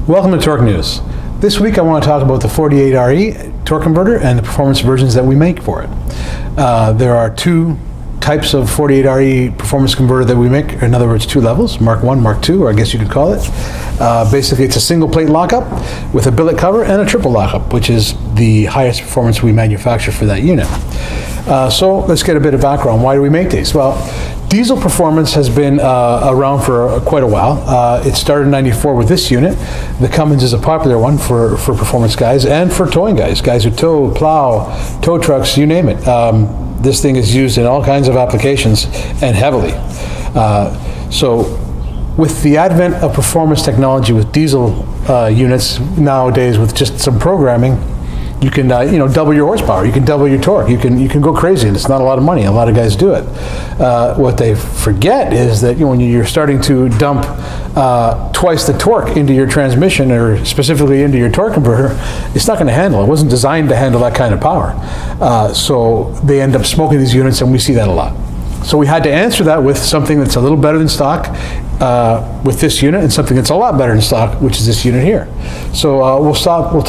Welcome to Torque News. This week I want to talk about the 48RE torque converter and the performance versions that we make for it. There are two types of 48RE performance converter that we make, in other words, two levels, Mark 1, Mark 2, or I guess you could call it. Basically it's a single plate lockup with a billet cover and a triple lockup, which is the highest performance we manufacture for that unit. So let's get a bit of background. Why do we make these? Well, diesel performance has been around for quite a while. It started in '94 with this unit. The Cummins is a popular one for performance guys and for towing guys who tow, plow, tow trucks, you name it. This thing is used in all kinds of applications and heavily. So with the advent of performance technology with diesel units nowadays, with just some programming, you can double your horsepower, you can double your torque, you can go crazy, and it's not a lot of money. A lot of guys do it. What they forget is that when you're starting to dump twice the torque into your transmission, or specifically into your torque converter, it's not going to handle it. It wasn't designed to handle that kind of power. So they end up smoking these units, and we see that a lot. So we had to answer that with something that's a little better than stock with this unit, and something that's a lot better than stock, which is this unit here. So we'll start with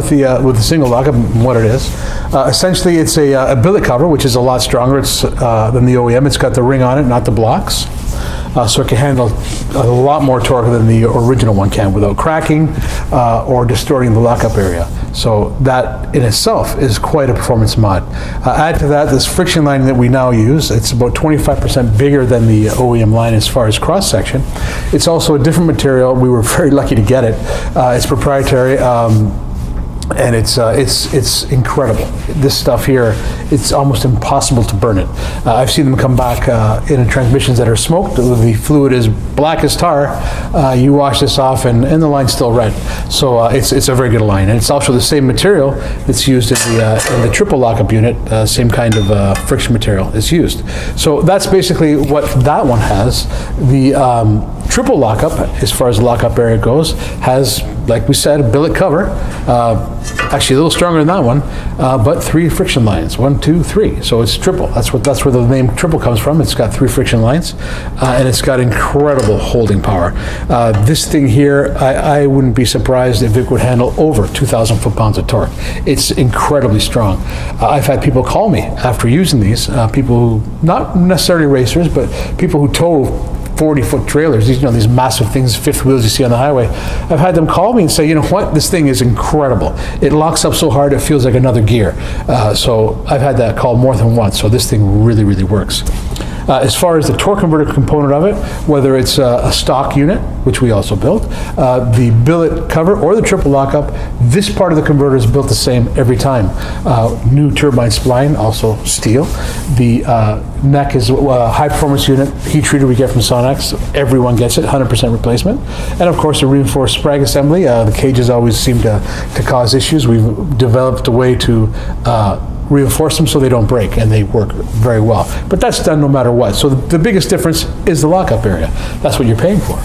the single lockup and what it is. Essentially, it's a billet cover, which is a lot stronger than the OEM. It's got the ring on it, not the blocks. So it can handle a lot more torque than the original one can without cracking or distorting the lockup area. So that in itself is quite a performance mod. Add to that this friction lining that we now use. It's about 25% bigger than the OEM line as far as cross section. It's also a different material. We were very lucky to get it. It's proprietary. And it's incredible. This stuff here, it's almost impossible to burn it. I've seen them come back in transmissions that are smoked. The fluid is black as tar. You wash this off and the line's still red. So it's a very good line. And it's also the same material that's used in the triple lockup unit. Same kind of friction material is used. So that's basically what that one has. The triple lockup, as far as the lockup area goes, has, like we said, a billet cover. Actually a little stronger than that one, but 3 friction lines, 1, 2, 3. So it's triple. That's where the name triple comes from. It's got 3 friction lines, and it's got incredible holding power. This thing here, I wouldn't be surprised if it would handle over 2,000 foot-pounds of torque. It's incredibly strong. I've had people call me after using these, people who, not necessarily racers, but people who tow 40-foot trailers, these massive things, fifth wheels you see on the highway. I've had them call me and say, you know what, this thing is incredible. It locks up so hard it feels like another gear. So I've had that call more than once, so this thing really, really works. As far as the torque converter component of it, whether it's a stock unit, which we also built, the billet cover or the triple lockup, this part of the converter is built the same every time. New turbine spline, also steel. The neck is a high performance unit, heat treater we get from Sonex. Everyone gets it, 100% replacement. And of course a reinforced sprag assembly. The cages always seem to cause issues. We've developed a way to reinforce them so they don't break, and they work very well. But that's done no matter what. So the biggest difference is the lockup area. That's what you're paying for.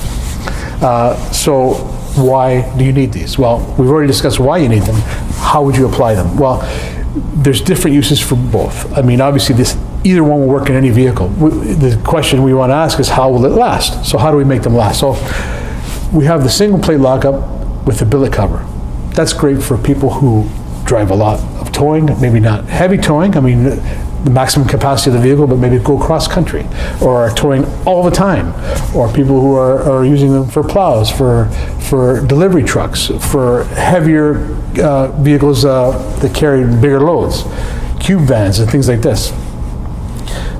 So why do you need these? Well, we've already discussed why you need them. How would you apply them? Well, there's different uses for both. I mean, obviously either one will work in any vehicle. The question we want to ask is, how will it last? So how do we make them last? So we have the single plate lockup with the billet cover. That's great for people who drive a lot of towing, maybe not heavy towing, I mean the maximum capacity of the vehicle, but maybe go cross country, or are towing all the time, or people who are using them for plows, for delivery trucks, for heavier vehicles that carry bigger loads, cube vans and things like this.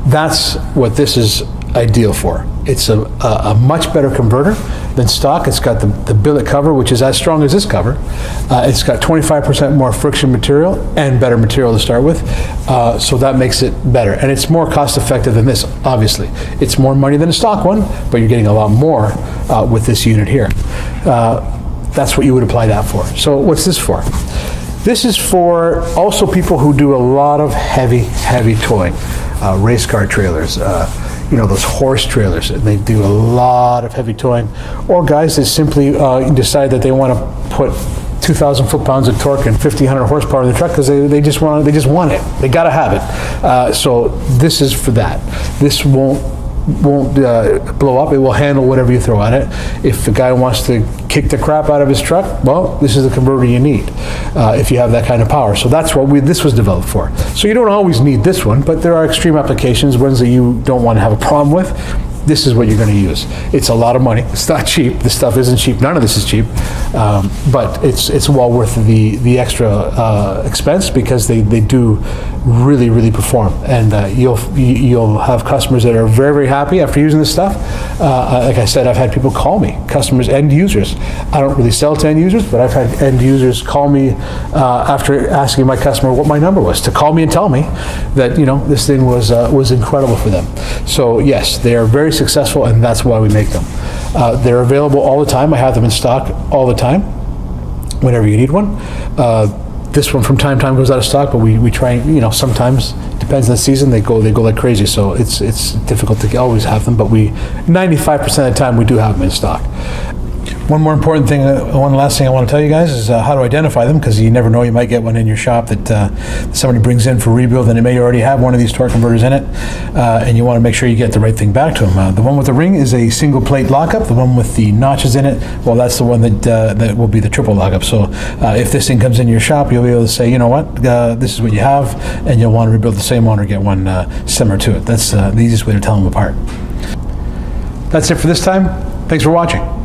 That's what this is ideal for. It's a much better converter than stock. It's got the billet cover, which is as strong as this cover. It's got 25% more friction material and better material to start with. So that makes it better. And it's more cost effective than this, obviously. It's more money than a stock one, but you're getting a lot more with this unit here. That's what you would apply that for. So what's this for? This is for also people who do a lot of heavy towing. Race car trailers, those horse trailers, and they do a lot of heavy towing, or guys that simply decide that they want to put 2,000 foot-pounds of torque and 1,500 horsepower in the truck because they just want it. They got to have it. So this is for that. This won't blow up. It will handle whatever you throw at it. If the guy wants to kick the crap out of his truck, well, this is the converter you need if you have that kind of power. So that's what this was developed for. So you don't always need this one, but there are extreme applications, ones that you don't want to have a problem with. This is what you're going to use. It's a lot of money. It's not cheap. This stuff isn't cheap. None of this is cheap, but it's well worth the extra expense, because they do really perform, and you'll have customers that are very happy after using this stuff. Like I said, I've had people call me, customers, end users. I don't really sell to end users, but I've had end users call me after asking my customer what my number was, to call me and tell me that this thing was incredible for them. So yes, they are very successful, and that's why we make them. They're available all the time. I have them in stock all the time, whenever you need one. This one from time to time goes out of stock, but we try, sometimes, depends on the season, they go like crazy, so it's difficult to always have them, but 95% of the time we do have them in stock. One more important thing, one last thing I want to tell you guys is how to identify them, because you never know, you might get one in your shop that somebody brings in for rebuild, and it may already have one of these torque converters in it, and you want to make sure you get the right thing back to them. The one with the ring is a single plate lockup. The one with the notches in it, well, that's the one that will be the triple lockup. So if this thing comes in your shop, you'll be able to say, you know what, this is what you have, and you'll want to rebuild the same one or get one similar to it. That's the easiest way to tell them apart. That's it for this time. Thanks for watching.